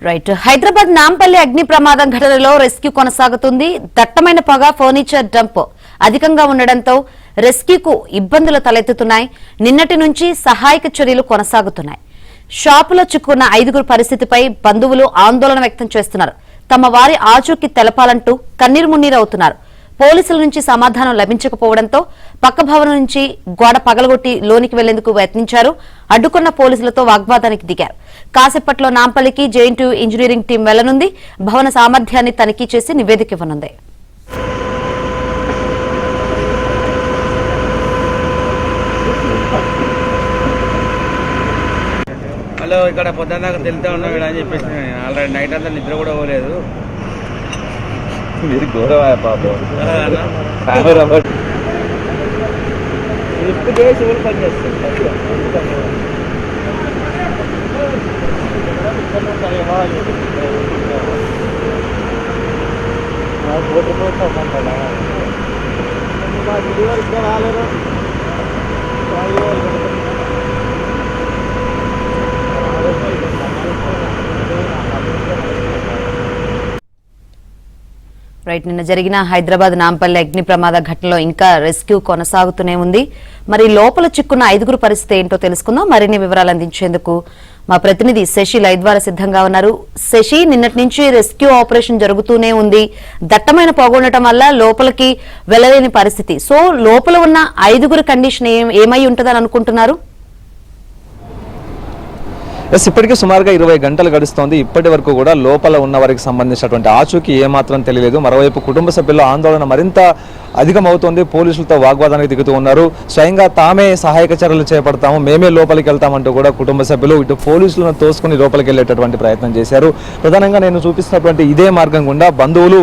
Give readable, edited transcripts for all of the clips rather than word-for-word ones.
Right. Hyderabad Nampally అగ్ని ప్రమాదం ఘటనలో రెస్క్యూ కొనసాగుతుంది. దట్టమైన పొగ, ఫర్నిచర్ డంప్ అధికంగా ఉండడంతో రెస్క్యూకు ఇబ్బందులు తలెత్తుతున్నాయి. నిన్నటి నుంచి సహాయక చర్యలు కొనసాగుతున్నాయి. షాపులో చిక్కున్న 5గురు పరిస్థితిపై బంధువులు ఆందోళన వ్యక్తం చేస్తున్నారు. తమ వారి ఆచూకీ తెలపాలంటూ కన్నీరు మున్నీరవుతున్నారు. పోలీసుల నుంచి సమాధానం లభించకపోవడంతో పక్క భవనం నుంచి గోడ పగలగొట్టి లోనికి వెళ్లేందుకు యత్నించారు. అడ్డుకున్న పోలీసులతో వాగ్వాదానికి దిగారు. కాసేపట్లో నాంపల్లికి జేఎన్టీయూ ఇంజనీరింగ్ టీం వెళ్లనుంది. భవన సామర్థ్యాన్ని తనిఖీ చేసి నివేదిక ఇవ్వనుంది. హలో, ఇక్కడ పొద్దున్న దాకా తెలుతా ఉన్నాం ఇక్కడ అని చెప్పేసి ఆల్రెడీ నైట్ అంతా నిద్ర కూడా పోలేదు. మీరు గౌరవ పాపం లిఫ్ట్ చేసి ఊరు పని చేస్తారు. రాలేరు. రైట్. నిన్న జరిగిన హైదరాబాద్ నాంపల్లి అగ్ని ప్రమాద ఘటనలో ఇంకా రెస్క్యూ కొనసాగుతూనే ఉంది. మరి లోపల చిక్కున్న 5గురు పరిస్థితి ఏంటో తెలుసుకుందాం. మరిన్ని వివరాలు అందించేందుకు మా ప్రతినిధి శశి లైవ్ ద్వారా సిద్ధంగా ఉన్నారు. శశి, నిన్నటి నుంచి రెస్క్యూ ఆపరేషన్ జరుగుతూనే ఉంది. దట్టమైన పొగ ఉండటం వల్ల లోపలికి వెళ్లలేని పరిస్థితి. సో లోపల ఉన్న 5గురు కండిషన్ ఏమై ఉంటుందని అనుకుంటున్నారు? ఇప్పటికీ సుమారుగా 20 గంటలు గడుస్తోంది. ఇప్పటి వరకు కూడా లోపల ఉన్న వారికి సంబంధించినటువంటి ఆచూకీ ఏమాత్రం తెలియలేదు. మరోవైపు కుటుంబ సభ్యుల ఆందోళన మరింత అధికమవుతోంది. పోలీసులతో వాగ్వాదానికి దిగుతూ ఉన్నారు. స్వయంగా తామే సహాయక చర్యలు చేపడతాము, మేమే లోపలికి వెళ్తామంటూ కూడా కుటుంబ సభ్యులు ఇటు పోలీసులను తోసుకుని లోపలికి వెళ్ళేటటువంటి ప్రయత్నం చేశారు. ప్రధానంగా నేను చూపిస్తున్నటువంటి ఇదే మార్గం గుండా బంధువులు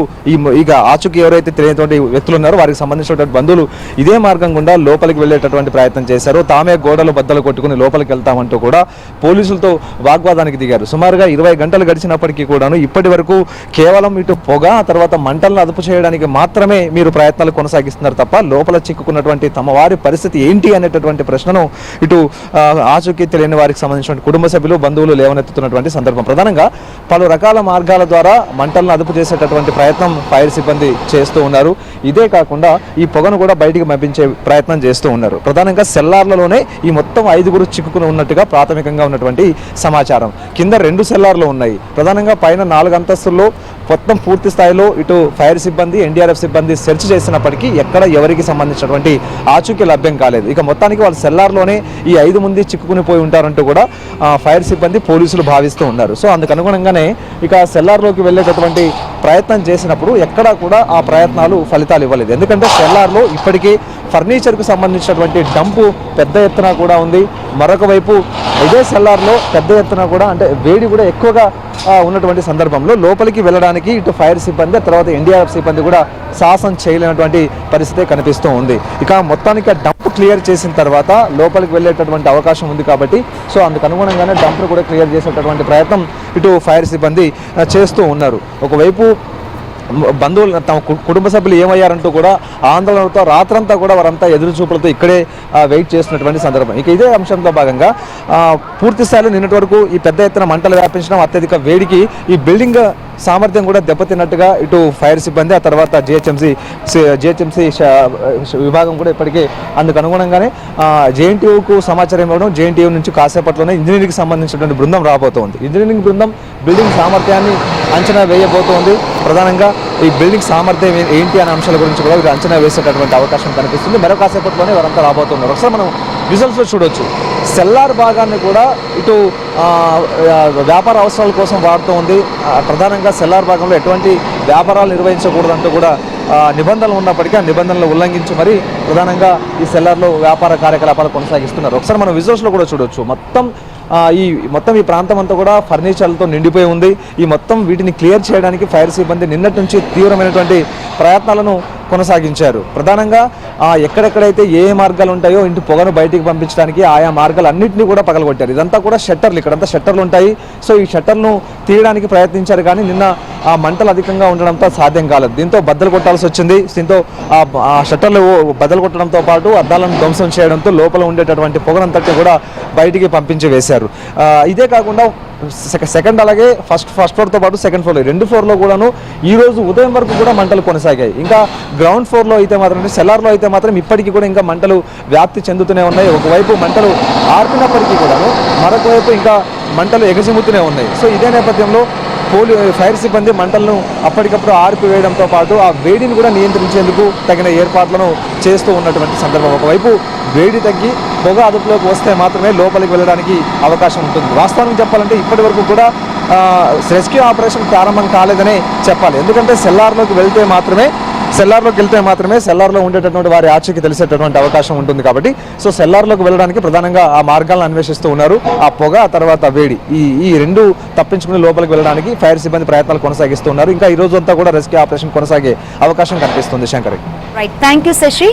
ఇక ఆచూకీ ఎవరైతే తెలియనటువంటి వ్యక్తులు ఉన్నారో వారికి సంబంధించినటువంటి బంధువులు ఇదే మార్గం గుండా లోపలికి వెళ్ళేటటువంటి ప్రయత్నం చేశారు. తామే గోడలు బద్దలు కొట్టుకుని లోపలికి వెళ్తామంటూ కూడా పోలీసులతో వాగ్వాదానికి దిగారు. సుమారుగా 20 గంటలు గడిచినప్పటికీ కూడాను ఇప్పటి వరకు కేవలం ఇటు పొగ, తర్వాత మంటలను అదుపు చేయడానికి మాత్రమే మీరు ప్రయత్నాలు కొనసాగిస్తున్నారు తప్ప లోపల చిక్కుకున్నటువంటి తమ వారి పరిస్థితి ఏంటి అనేటటువంటి ప్రశ్నను ఇటు ఆచూకీ తెలియని వారికి సంబంధించిన కుటుంబ సభ్యులు, బంధువులు లేవనెత్తుతున్నటువంటి సందర్భం. ప్రధానంగా పలు రకాల మార్గాల ద్వారా మంటలను అదుపు చేసేటటువంటి ప్రయత్నం ఫైర్ సిబ్బంది చేస్తూ ఉన్నారు. ఇదే కాకుండా ఈ పొగను కూడా బయటికి పంపించే ప్రయత్నం చేస్తూ ఉన్నారు. ప్రధానంగా సెల్లార్లలోనే ఈ మొత్తం 5గురు చిక్కుకుని ఉన్నట్టుగా ప్రాథమికంగా ఉన్నటువంటి సమాచారం. కింద 2 సెల్లార్లు ఉన్నాయి. ప్రధానంగా పైన 4 అంతస్తుల్లో మొత్తం పూర్తి స్థాయిలో ఇటు ఫైర్ సిబ్బంది, ఎన్డీఆర్ఎఫ్ సిబ్బంది సెర్చ్ చేసినప్పటికీ ఎక్కడ ఎవరికి సంబంధించినటువంటి ఆచూకీ లభ్యం కాలేదు. ఇక మొత్తానికి వాళ్ళ సెల్లార్లోనే ఈ 5 మంది చిక్కుకుని పోయి ఉంటారంటూ కూడా ఫైర్ సిబ్బంది, పోలీసులు భావిస్తూ ఉన్నారు. సో అందుకు అనుగుణంగానే ఇక సెల్లార్లోకి వెళ్ళేటటువంటి ప్రయత్నం చేసినప్పుడు ఎక్కడా కూడా ఆ ప్రయత్నాలు ఫలితాలు ఇవ్వలేదు. ఎందుకంటే సెల్లార్లో ఇప్పటికీ ఫర్నిచర్కు సంబంధించినటువంటి డంపు పెద్ద ఎత్తున కూడా ఉంది. మరొక వైపు ఇదే సెల్లార్లో పెద్ద ఎత్తున కూడా అంటే వేడి కూడా ఎక్కువగా ఉన్నటువంటి సందర్భంలో లోపలికి వెళ్ళడానికి ఇటు ఫైర్ సిబ్బంది, తర్వాత ఎన్డీఆర్ఎఫ్ సిబ్బంది కూడా సాహసం చేయలేనటువంటి పరిస్థితి కనిపిస్తూ ఉంది. ఇక మొత్తానికి డంప్ క్లియర్ చేసిన తర్వాత లోపలికి వెళ్ళేటటువంటి అవకాశం ఉంది కాబట్టి సో అందుకు అనుగుణంగానే డంప్ను కూడా క్లియర్ చేసేటటువంటి ప్రయత్నం ఇటు ఫైర్ సిబ్బంది చేస్తూ ఉన్నారు. ఒకవైపు బంధువులు, తమ కుటుంబ సభ్యులు ఏమయ్యారంటూ కూడా ఆందోళనతో రాత్రంతా కూడా వారంతా ఎదురు చూపులతో ఇక్కడే వెయిట్ చేస్తున్నటువంటి సందర్భం. ఇక ఇదే అంశంలో భాగంగా పూర్తి స్థాయిలో నిన్నటి వరకు ఈ పెద్ద ఎత్తున మంటలు వ్యాపించడం, అత్యధిక వేడికి ఈ బిల్డింగ్ సామర్థ్యం కూడా దెబ్బతిన్నట్టుగా ఇటు ఫైర్ సిబ్బంది, ఆ తర్వాత జిహెచ్ఎంసీ విభాగం కూడా ఇప్పటికే అందుకు అనుగుణంగానే జేఎన్టీయూకు సమాచారం ఇవ్వడం, జేఎన్టీయూ నుంచి కాసేపట్లోనే ఇంజనీరింగ్కి సంబంధించినటువంటి బృందం రాబోతోంది. ఇంజనీరింగ్ బృందం బిల్డింగ్ సామర్థ్యాన్ని అంచనా వేయబోతోంది. ప్రధానంగా ఈ బిల్డింగ్ సామర్థ్యం ఏంటి అనే అంశాల గురించి కూడా వీరు అంచనా వేసేటటువంటి అవకాశం కనిపిస్తుంది. మరో కాసేపట్లోనే వారంతా రాబోతున్నారు. ఒకసారి మనం విజువల్స్లో చూడొచ్చు. సెల్లార్ భాగాన్ని కూడా ఇటు వ్యాపార అవసరాల కోసం వాడుతూ ఉంది. ప్రధానంగా సెల్లార్ భాగంలో ఎటువంటి వ్యాపారాలు నిర్వహించకూడదంటూ కూడా నిబంధనలు ఉన్నప్పటికీ ఆ నిబంధనలు ఉల్లంఘించి మరి ప్రధానంగా ఈ సెల్లార్లో వ్యాపార కార్యకలాపాలు కొనసాగిస్తున్నారు. ఒకసారి మనం విజువల్స్లో కూడా చూడొచ్చు. మొత్తం ఈ ప్రాంతం అంతా కూడా ఫర్నిచర్లతో నిండిపోయి ఉంది. ఈ మొత్తం వీటిని క్లియర్ చేయడానికి ఫైర్ సిబ్బంది నిన్నటి నుంచి తీవ్రమైనటువంటి ప్రయత్నాలను కొనసాగించారు. ప్రధానంగా ఎక్కడెక్కడైతే ఏ మార్గాలు ఉంటాయో ఇంటి పొగను బయటికి పంపించడానికి ఆయా మార్గాలు అన్నింటినీ కూడా పగలగొట్టారు. ఇదంతా కూడా షట్టర్లు, ఇక్కడంతా షట్టర్లు ఉంటాయి. సో ఈ షట్టర్ను తీయడానికి ప్రయత్నించారు కానీ నిన్న ఆ మంటలు అధికంగా ఉండడంతో సాధ్యం కాలేదు. దీంతో బద్దలు కొట్టాల్సి వచ్చింది. దీంతో ఆ షట్టర్లు బద్దలు కొట్టడంతో పాటు అద్దాలను ధ్వంసం చేయడంతో లోపల ఉండేటటువంటి పొగనంతటి కూడా బయటికి పంపించి వేశారు. ఇదే కాకుండా సెకండ్ అలాగే ఫస్ట్ ఫ్లోర్తో పాటు సెకండ్ ఫ్లోర్ 2 ఫ్లోర్లో కూడాను ఈ రోజు ఉదయం వరకు కూడా మంటలు కొనసాగాయి. ఇంకా గ్రౌండ్ ఫ్లోర్లో అయితే మాత్రం సెల్లార్లో అయితే మాత్రం ఇప్పటికీ కూడా ఇంకా మంటలు వ్యాప్తి చెందుతూనే ఉన్నాయి. ఒకవైపు మంటలు ఆర్పినప్పటికీ కూడాను మరొక వైపు ఇంకా మంటలు ఎగసిముతూనే ఉన్నాయి. సో ఇదే నేపథ్యంలో ఫైర్ సిబ్బంది మంటలను అప్పటికప్పుడు ఆర్పివేయడంతో పాటు ఆ వేడిని కూడా నియంత్రించేందుకు తగిన ఏర్పాట్లను చేస్తూ ఉన్నటువంటి సందర్భం. ఒకవైపు వేడి తగ్గి పొగ అదుపులోకి వస్తే మాత్రమే లోపలికి వెళ్ళడానికి అవకాశం ఉంటుంది. వాస్తవానికి చెప్పాలంటే ఇప్పటి వరకు కూడా రెస్క్యూ ఆపరేషన్ ప్రారంభం కాలేదనే చెప్పాలి. ఎందుకంటే సెల్లార్లోకి వెళ్తే మాత్రమే సెల్లార్లో ఉండేటటువంటి వారి ఆచూకీ తెలిసేటటువంటి అవకాశం ఉంటుంది కాబట్టి సో సెల్లార్లోకి వెళ్ళడానికి ప్రధానంగా ఆ మార్గాలను అన్వేషిస్తూ ఉన్నారు. ఆ పొగ తర్వాత వేడి ఈ రెండు తప్పించుకుని లోపలికి వెళ్ళడానికి ఫైర్ సిబ్బంది ప్రయత్నాలు కొనసాగిస్తున్నారు. ఇంకా ఈ రోజు అంతా కూడా రెస్క్యూ ఆపరేషన్ కొనసాగే అవకాశం కనిపిస్తుంది. Shankar, right, thank you Shashi.